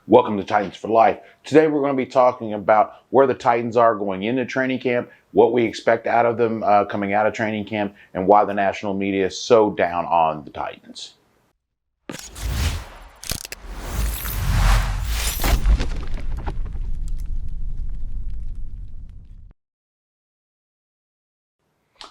Welcome to Titans for Life. Today we're going to be talking about where the Titans are going into training camp, what we expect out of them coming out of training camp, and why the national media is so down on the Titans.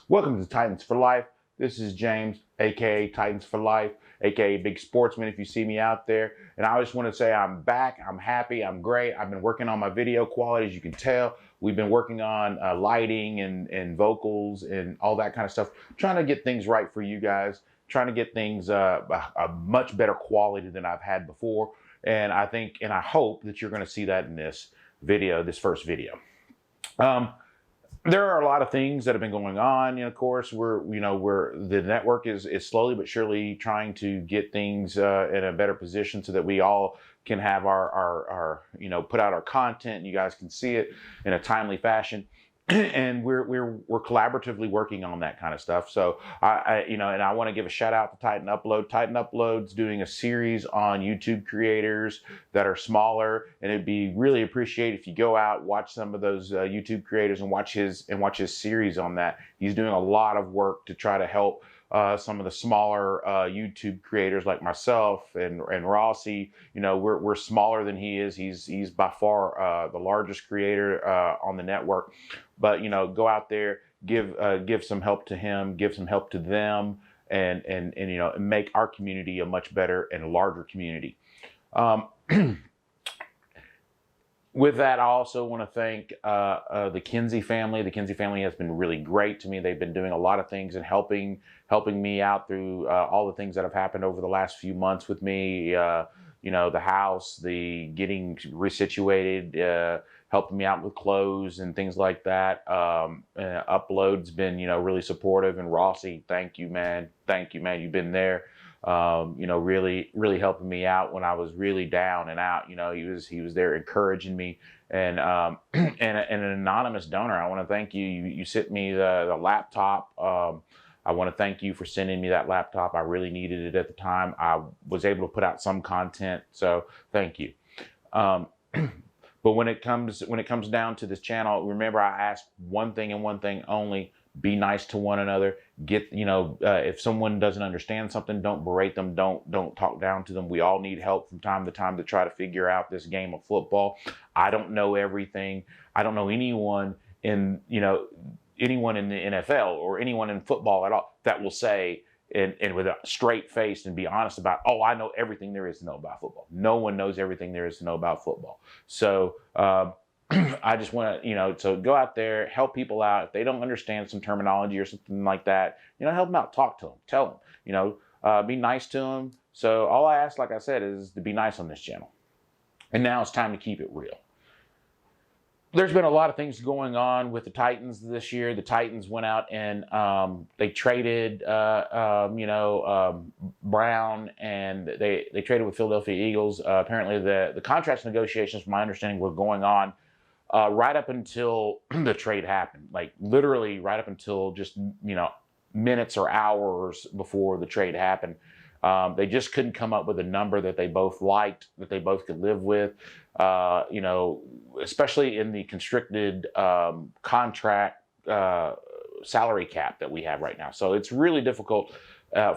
Welcome to Titans for Life. This is James, aka Titans for Life, aka Big Sportsman if you see me out there. And I just want to say I'm back, I'm happy, I'm great. I've been working on my video quality, as you can tell. We've been working on lighting and vocals and all that kind of stuff, trying to get things right for you guys, trying to get things a much better quality than I've had before. And I think and I hope that you're going to see that in this video, this first video. There are a lot of things that have been going on. Of course, the network is slowly but surely trying to get things in a better position so that we all can have our put out our content and you guys can see it in a timely fashion. And we're collaboratively working on that kind of stuff. So and I want to give a shout out to Titan Upload. Titan Upload's doing a series on YouTube creators that are smaller, and it'd be really appreciated if you go out, watch some of those YouTube creators and watch his series on that. He's doing a lot of work to try to help some of the smaller YouTube creators like myself and Rossi. We're smaller than he is. He's by far the largest creator on the network. But go out there, give some help to him, give some help to them, and make our community a much better and larger community. With that, I also want to thank the Kinsey family. The Kinsey family has been really great to me. They've been doing a lot of things and helping me out through all the things that have happened over the last few months with me. The house, the getting resituated, helping me out with clothes and things like that. Upload's been really supportive, and Rossi, thank you, man. You've been there. Really helping me out when I was really down and out. He was there encouraging me, and and an anonymous donor. I want to thank you. You sent me the laptop. I want to thank you for sending me that laptop. I really needed it at the time. I was able to put out some content, so thank you. But when it comes down to this channel, remember I ask one thing and one thing only: be nice to one another. If someone doesn't understand something, don't berate them. Don't talk down to them. We all need help from time to time to try to figure out this game of football. I don't know everything. I don't know anyone in the NFL or anyone in football at all that will say and with a straight face and be honest about, oh, I know everything there is to know about football. No one knows everything there is to know about football. So I just want to, so go out there, help people out. If they don't understand some terminology or something like that, help them out, talk to them, tell them, be nice to them. So all I ask, like I said, is to be nice on this channel. And now it's time to keep it real. There's been a lot of things going on with the Titans this year. The Titans went out and they traded, Brown, and they traded with Philadelphia Eagles. Apparently, the contract negotiations, from my understanding, were going on right up until the trade happened. Like literally right up until just minutes or hours before the trade happened. They just couldn't come up with a number that they both liked, that they both could live with, especially in the constricted contract salary cap that we have right now. So it's really difficult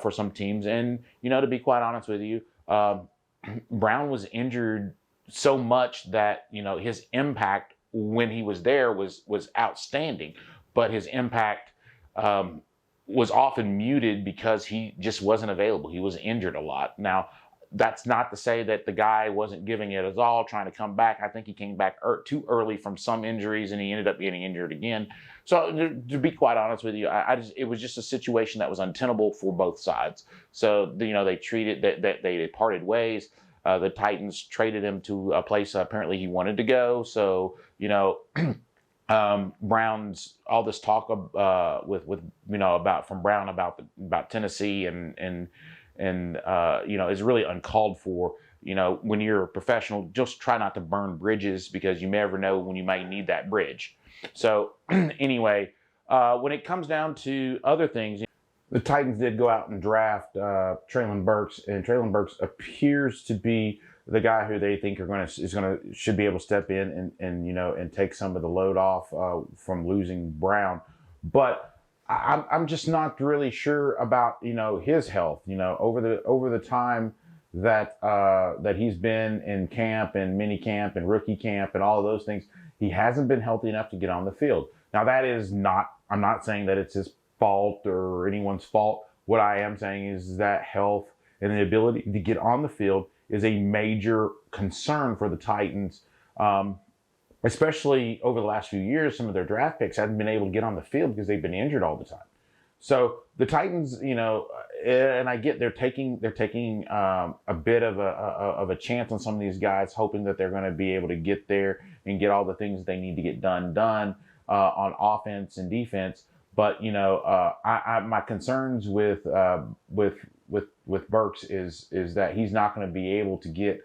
for some teams. And, to be quite honest with you, Brown was injured so much that, his impact when he was there was outstanding, but his impact was often muted because he just wasn't available. He was injured a lot. Now, that's not to say that the guy wasn't giving it his all, trying to come back. I think he came back too early from some injuries, and he ended up getting injured again. So to be quite honest with you, it was just a situation that was untenable for both sides. So they parted ways. The Titans traded him to a place apparently he wanted to go. So Brown's all this talk from Brown about Tennessee and is really uncalled for. When you're a professional, just try not to burn bridges, because you never know when you might need that bridge. So anyway, when it comes down to other things, the Titans did go out and draft Treylon Burks, and Treylon Burks appears to be the guy who they think should be able to step in and take some of the load off from losing Brown. But I'm just not really sure about his health. Over the time that he's been in camp and mini camp and rookie camp and all of those things, he hasn't been healthy enough to get on the field. Now I'm not saying that it's his fault or anyone's fault. What I am saying is that health and the ability to get on the field is a major concern for the Titans. Especially over the last few years, some of their draft picks haven't been able to get on the field because they've been injured all the time. So the Titans, and I get they're taking a bit of a chance on some of these guys, hoping that they're going to be able to get there and get all the things they need to get done on offense and defense. But my concerns with Burks is that he's not going to be able to get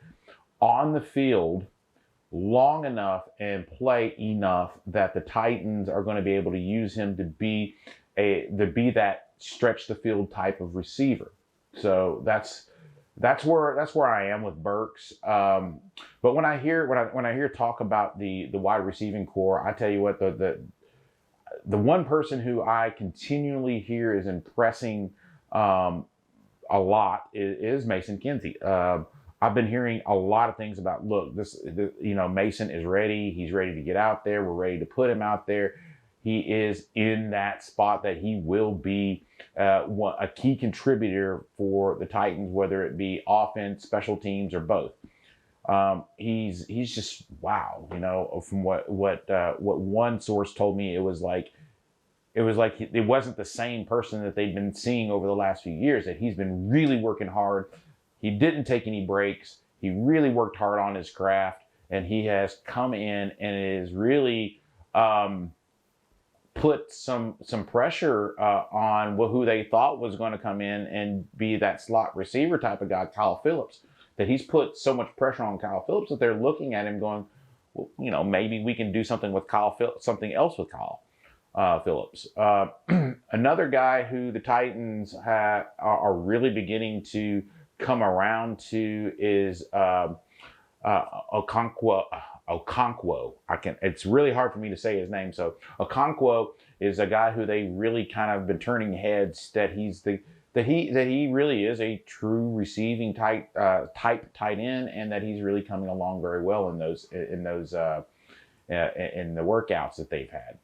on the field long enough and play enough that the Titans are going to be able to use him to be that stretch the field type of receiver. So that's where I am with Burks. But when I hear talk about the wide receiving core, I tell you what, the one person who I continually hear is impressing a lot is Mason Kinsey. I've been hearing a lot of things about, look, Mason is ready. He's ready to get out there. We're ready to put him out there. He is in that spot that he will be a key contributor for the Titans, whether it be offense, special teams, or both. He's just wow. From what one source told me, it wasn't the same person that they'd been seeing over the last few years. That he's been really working hard. He didn't take any breaks. He really worked hard on his craft, and he has come in and is really put some pressure on who they thought was going to come in and be that slot receiver type of guy, Kyle Phillips. That he's put so much pressure on Kyle Phillips that they're looking at him going, well, maybe we can do something with something else with Kyle Phillips. Another guy who the Titans are really beginning to come around to is Okonkwo. It's really hard for me to say his name. So Okonkwo is a guy who they really kind of been turning heads that he really is a true receiving type tight end, and that he's really coming along very well in the workouts that they've had.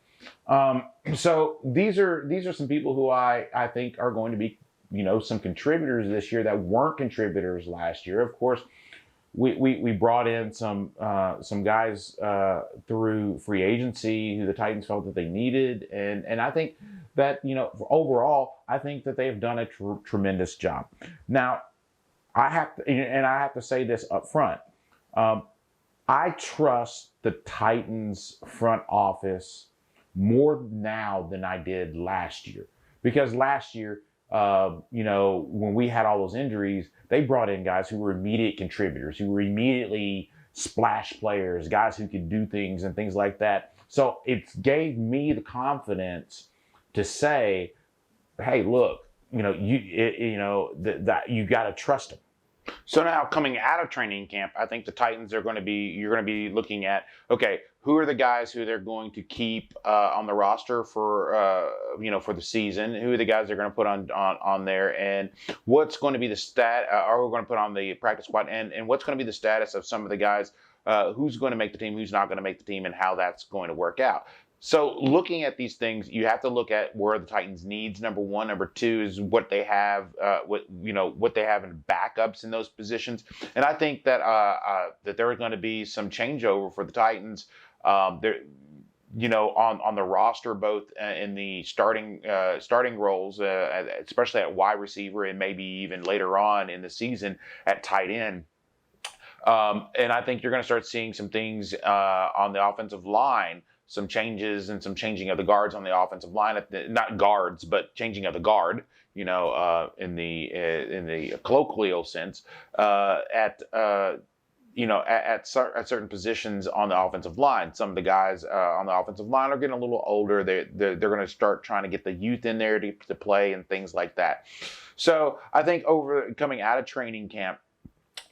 So these are some people who I think are going to be some contributors this year that weren't contributors last year. Of course, we brought in some guys through free agency who the Titans felt that they needed, and I think that overall I think that they've done a tremendous job. Now I have to say this up front. I trust the Titans front office more now than I did last year, because last year, when we had all those injuries, they brought in guys who were immediate contributors, who were immediately splash players, guys who could do things and things like that. So it gave me the confidence to say, hey, look, that you got to trust them. So now coming out of training camp, I think the Titans you're going to be looking at, okay, who are the guys who they're going to keep on the roster for the season? Who are the guys they're going to put on there, and what's going to be the are we going to put on the practice squad, and what's going to be the status of some of the guys, who's going to make the team, who's not going to make the team, and how that's going to work out. So looking at these things, you have to look at where the Titans' needs, number one. Number two is what they have, what they have in backups in those positions. And I think that that there is going to be some changeover for the Titans. On the roster, both in the starting roles, especially at wide receiver, and maybe even later on in the season at tight end. And I think you're going to start seeing some things on the offensive line. Some changes and some changing of the guards on the offensive line, not guards, but changing of the guard, in the colloquial sense, at certain positions on the offensive line. Some of the guys on the offensive line are getting a little older. They're going to start trying to get the youth in there to play and things like that. So I think coming out of training camp,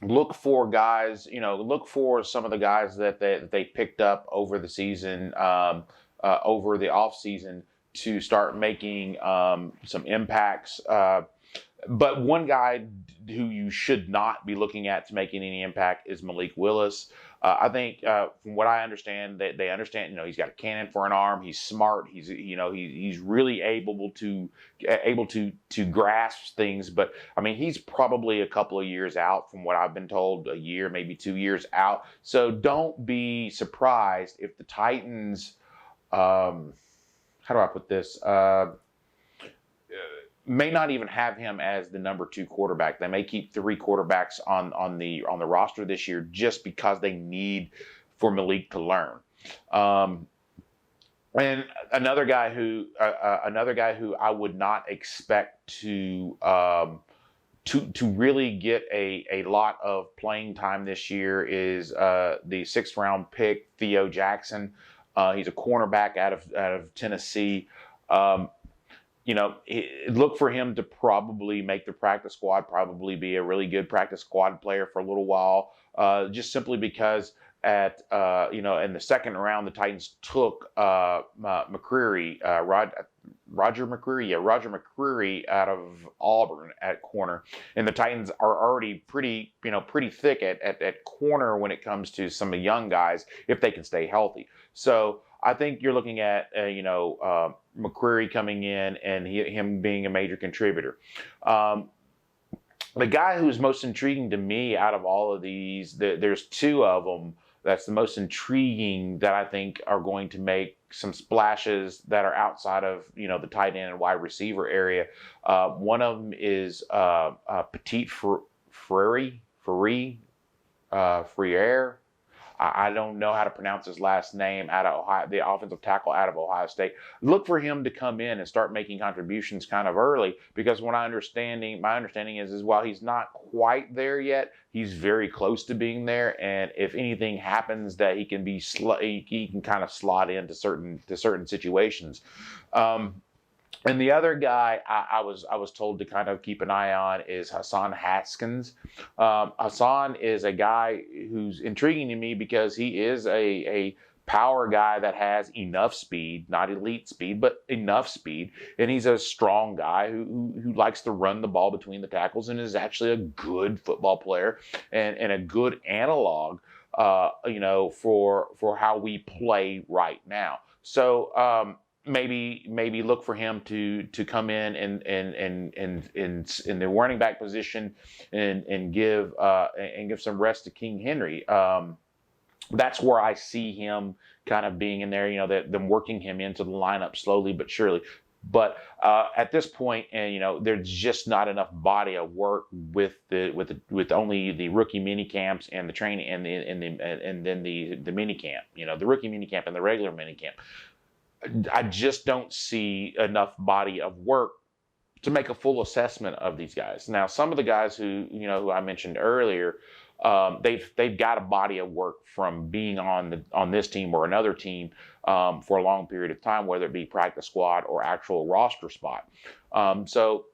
look for guys, look for some of the guys that they picked up over the season, over the off season, to start making some impacts. But one guy who you should not be looking at to making any impact is Malik Willis. I think, from what I understand, that they understand. He's got a cannon for an arm. He's smart. He's really able to grasp things. But I mean, he's probably a couple of years out, from what I've been told, a year, maybe 2 years out. So don't be surprised if the Titans, how do I put this? May not even have him as the number 2 quarterback. They may keep 3 quarterbacks on the roster this year, just because they need for Malik to learn. And another guy who I would not expect to really get a lot of playing time this year is the 6th round pick, Theo Jackson. He's a cornerback out of Tennessee. Look for him to probably make the practice squad, probably be a really good practice squad player for a little while, just simply because in the 2nd round, the Titans took McCreary, Roger McCreary out of Auburn at corner. And the Titans are already pretty thick at corner when it comes to some of the young guys, if they can stay healthy. So I think you're looking at, McCreary coming in and him being a major contributor. The guy who's most intriguing to me out of all of these, there's 2 of them that's the most intriguing that I think are going to make some splashes that are outside of, the tight end and wide receiver area. One of them is Petit Frere. I don't know how to pronounce his last name, out of Ohio, the offensive tackle out of Ohio State. Look for him to come in and start making contributions kind of early, because my understanding is while he's not quite there yet, he's very close to being there. And if anything happens, that he can kind of slot into certain situations. And the other guy I was told to kind of keep an eye on is Hassan Haskins. Hassan is a guy who's intriguing to me because he is a power guy that has enough speed, not elite speed, but enough speed. And he's a strong guy who likes to run the ball between the tackles, and is actually a good football player and a good analog, for how we play right now. So, maybe look for him to come in the running back position and give some rest to King Henry. That's where I see him kind of being in there. Them working him into the lineup slowly but surely. But at this point, there's just not enough body of work with only the rookie mini camps and the training and then the mini camp. The rookie mini camp and the regular mini camp. I just don't see enough body of work to make a full assessment of these guys. Now, some of the guys who I mentioned earlier, they've got a body of work from being on this team or another team for a long period of time, whether it be practice squad or actual roster spot. So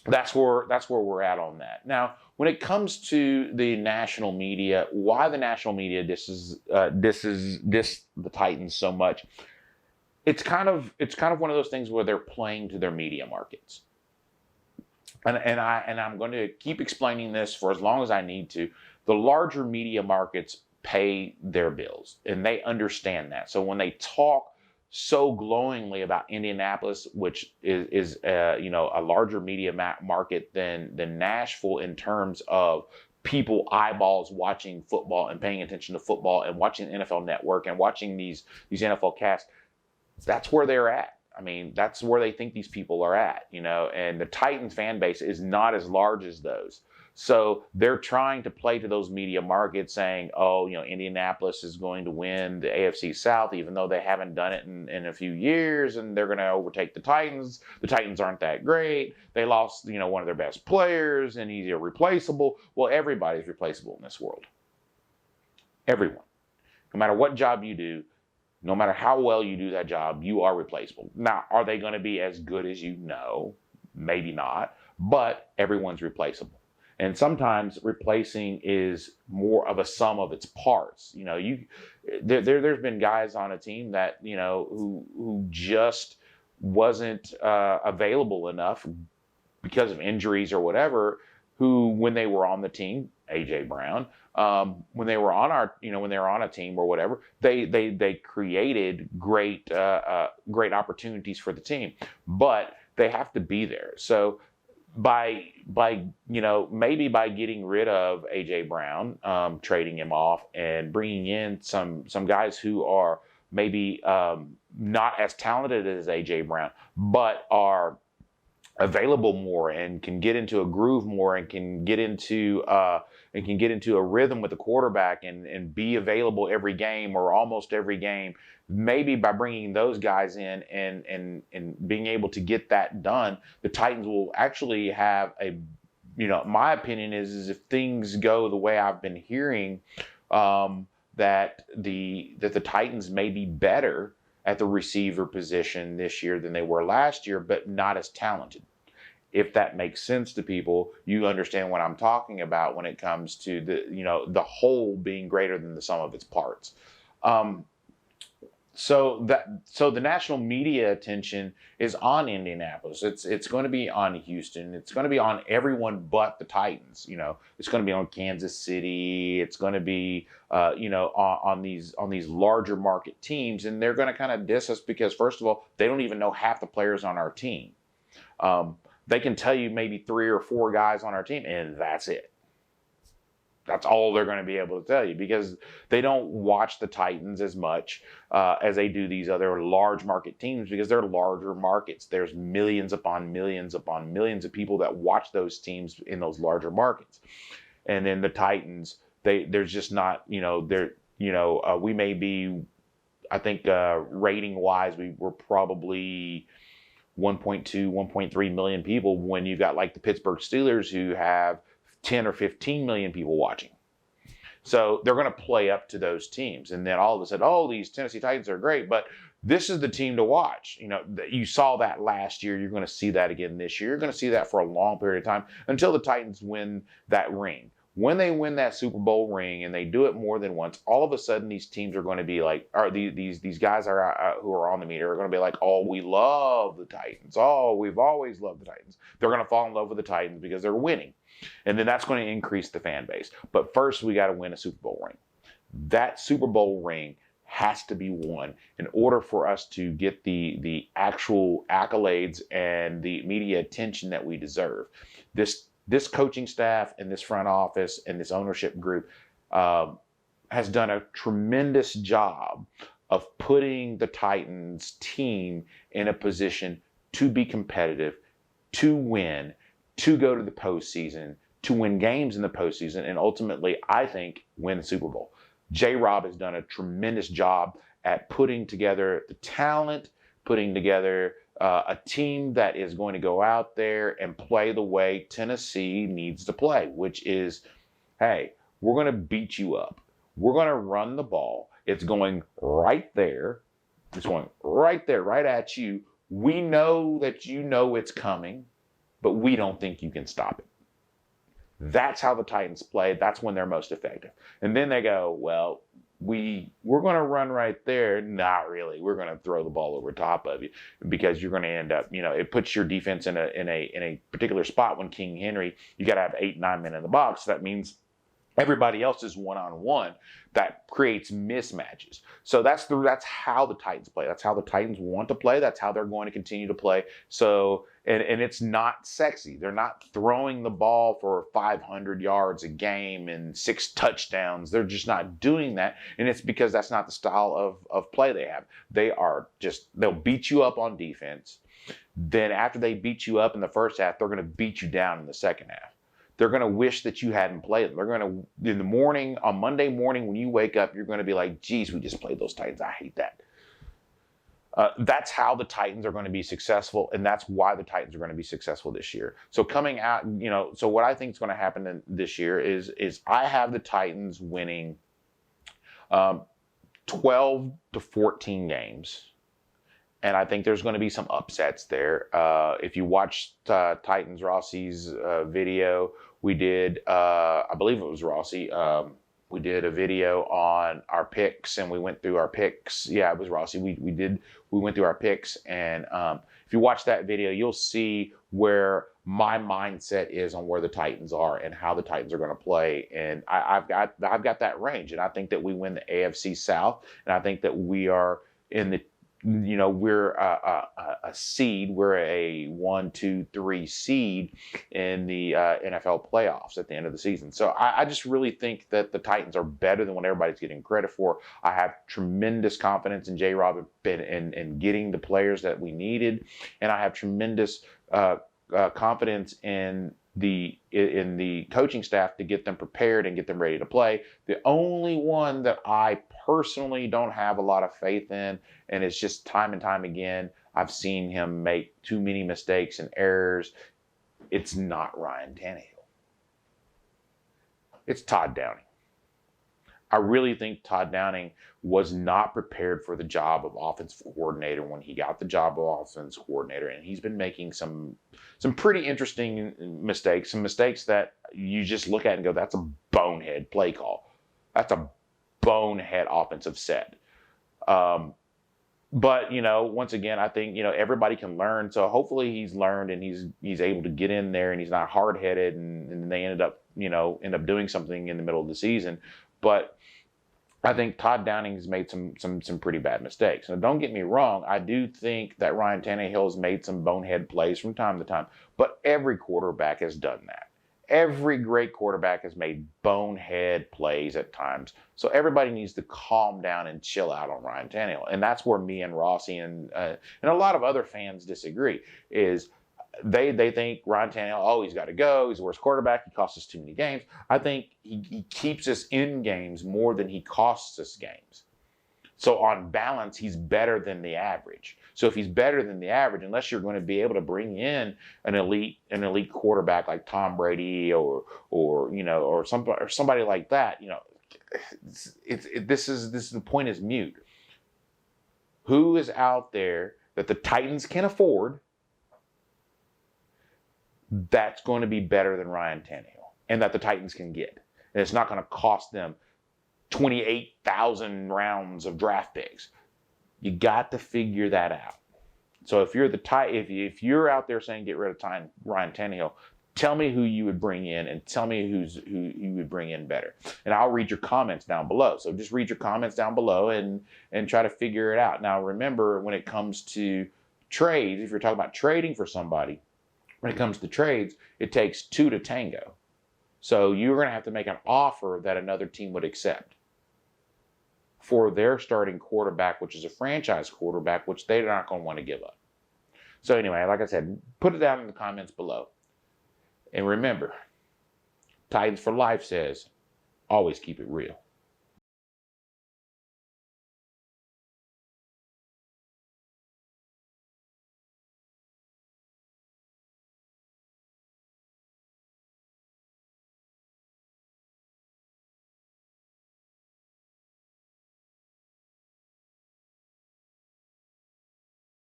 that's where we're at on that. Now, when it comes to the national media, why the national media disses the Titans so much? It's kind of one of those things where they're playing to their media markets, and I'm going to keep explaining this for as long as I need to. The larger media markets pay their bills, and they understand that. So when they talk so glowingly about Indianapolis, which is a larger media market than Nashville in terms of people, eyeballs watching football and paying attention to football and watching the NFL Network and watching these NFL casts. That's where they're at. I mean, that's where they think these people are at, and the Titans fan base is not as large as those. So they're trying to play to those media markets saying, Indianapolis is going to win the AFC South, even though they haven't done it in a few years, and they're going to overtake the Titans. The Titans aren't that great. They lost, one of their best players, and he's irreplaceable. Well, everybody's replaceable in this world. Everyone. No matter what job you do, no matter how well you do that job, you are replaceable. Now, are they going to be as good as you? No, maybe not, but everyone's replaceable. And sometimes replacing is more of a sum of its parts. There's been guys on a team that, who just wasn't available enough because of injuries or whatever, who, when they were on the team, AJ Brown, when they were on when they were on a team or whatever, they created great opportunities for the team, but they have to be there. So by maybe by getting rid of AJ Brown, trading him off and bringing in some guys who are maybe not as talented as AJ Brown, but are available more and can get into a groove more and can get into a rhythm with the quarterback and be available every game or almost every game. Maybe by bringing those guys in and being able to get that done, the Titans will actually have my opinion is if things go the way I've been hearing, that the Titans may be better at the receiver position this year than they were last year, but not as talented. If that makes sense to people, you understand what I'm talking about when it comes to the whole being greater than the sum of its parts. So the national media attention is on Indianapolis. It's going to be on Houston. It's going to be on everyone but the Titans. It's going to be on Kansas City. It's going to be on these larger market teams, and they're going to kind of diss us because, first of all, they don't even know half the players on our team. They can tell you maybe 3 or 4 guys on our team, and that's it. That's all they're going to be able to tell you because they don't watch the Titans as much as they do these other large market teams because they're larger markets. There's millions upon millions upon millions of people that watch those teams in those larger markets. And then the Titans, there's just not, we may be, I think rating wise, we're probably 1.2, 1.3 million people when you've got like the Pittsburgh Steelers who have 10 or 15 million people watching. So they're going to play up to those teams. And then all of a sudden, oh, these Tennessee Titans are great, but this is the team to watch. You saw that last year. You're going to see that again this year. You're going to see that for a long period of time until the Titans win that ring. When they win that Super Bowl ring and they do it more than once, all of a sudden these teams are going to be like, these guys who are on the media are going to be like, oh, we love the Titans. Oh, we've always loved the Titans. They're going to fall in love with the Titans because they're winning. And then that's going to increase the fan base. But first, we got to win a Super Bowl ring. That Super Bowl ring has to be won in order for us to get the actual accolades and the media attention that we deserve. This coaching staff and this front office and this ownership group has done a tremendous job of putting the Titans team in a position to be competitive, to win, to go to the postseason, to win games in the postseason, and ultimately, I think, win the Super Bowl. J-Rob has done a tremendous job at putting together the talent, putting together a team that is going to go out there and play the way Tennessee needs to play, which is, hey, we're going to beat you up. We're going to run the ball. It's going right there. It's going right there, right at you. We know that you know it's coming, but we don't think you can stop it. That's how the Titans play. That's when they're most effective. And then they go, well, we're going to run right there. Not really. We're going to throw the ball over top of you because you're going to end up, it puts your defense in a particular spot when King Henry, you got to have 8, 9 men in the box. That means everybody else is one-on-one. That creates mismatches. So that's how the Titans play. That's how the Titans want to play. That's how they're going to continue to play. So, and it's not sexy. They're not throwing the ball for 500 yards a game and 6 touchdowns. They're just not doing that. And it's because that's not the style of play they have. They'll beat you up on defense. Then after they beat you up in the first half, they're going to beat you down in the second half. They're going to wish that you hadn't played them. They're going to, in the morning, on Monday morning when you wake up, you're going to be like, geez, we just played those Titans. I hate that. That's how the Titans are going to be successful, and that's why the Titans are going to be successful this year. So coming out, so what I think is going to happen this year is I have the Titans winning 12 to 14 games. And I think there's going to be some upsets there. If you watch Titans Rossi's video We did, I believe it was Rossi. We did a video on our picks, and we went through our picks. Yeah, it was Rossi. We went through our picks, and if you watch that video, you'll see where my mindset is on where the Titans are and how the Titans are going to play. And I've got that range, and I think that we win the AFC South, and I think that we are in the, we're a seed. We're a 1, 2, 3 seed in the NFL playoffs at the end of the season. So I just really think that the Titans are better than what everybody's getting credit for. I have tremendous confidence in J-Rob and getting the players that we needed, and I have tremendous confidence in the coaching staff to get them prepared and get them ready to play. The only one that I personally don't have a lot of faith in, and it's just time and time again, I've seen him make too many mistakes and errors. It's not Ryan Tannehill. It's Todd Downing. I really think Todd Downing was not prepared for the job of offensive coordinator when he got the job of offensive coordinator, and he's been making some pretty interesting mistakes, some mistakes that you just look at and go, that's a bonehead play call. That's a bonehead offensive set. But, once again, I think, everybody can learn. So hopefully he's learned and he's able to get in there and he's not hard-headed and they end up doing something in the middle of the season. But I think Todd Downing has made some pretty bad mistakes. Now, don't get me wrong. I do think that Ryan Tannehill has made some bonehead plays from time to time, but every quarterback has done that. Every great quarterback has made bonehead plays at times. So everybody needs to calm down and chill out on Ryan Tannehill. And that's where me and Rossi and a lot of other fans disagree, is they think Ryan Tannehill, he's got to go. He's the worst quarterback. He costs us too many games. I think he keeps us in games more than he costs us games. So on balance, he's better than the average. So if he's better than the average, unless you're going to be able to bring in an elite quarterback like Tom Brady or somebody like that, this is the point is mute. Who is out there that the Titans can afford that's going to be better than Ryan Tannehill and that the Titans can get? And it's not going to cost them 28,000 rounds of draft picks. You got to figure that out. So if you're if you're out there saying get rid of Ryan Tannehill, tell me who you would bring in and tell me who you would bring in better. And I'll read your comments down below. So just read your comments down below and try to figure it out. Now remember, when it comes to trades, if you're talking about trading for somebody, when it comes to trades, it takes 2 to tango. So you're going to have to make an offer that another team would accept for their starting quarterback, which is a franchise quarterback, which they're not going to want to give up. So anyway, like I said, put it down in the comments below. And remember, Titans for Life says, always keep it real.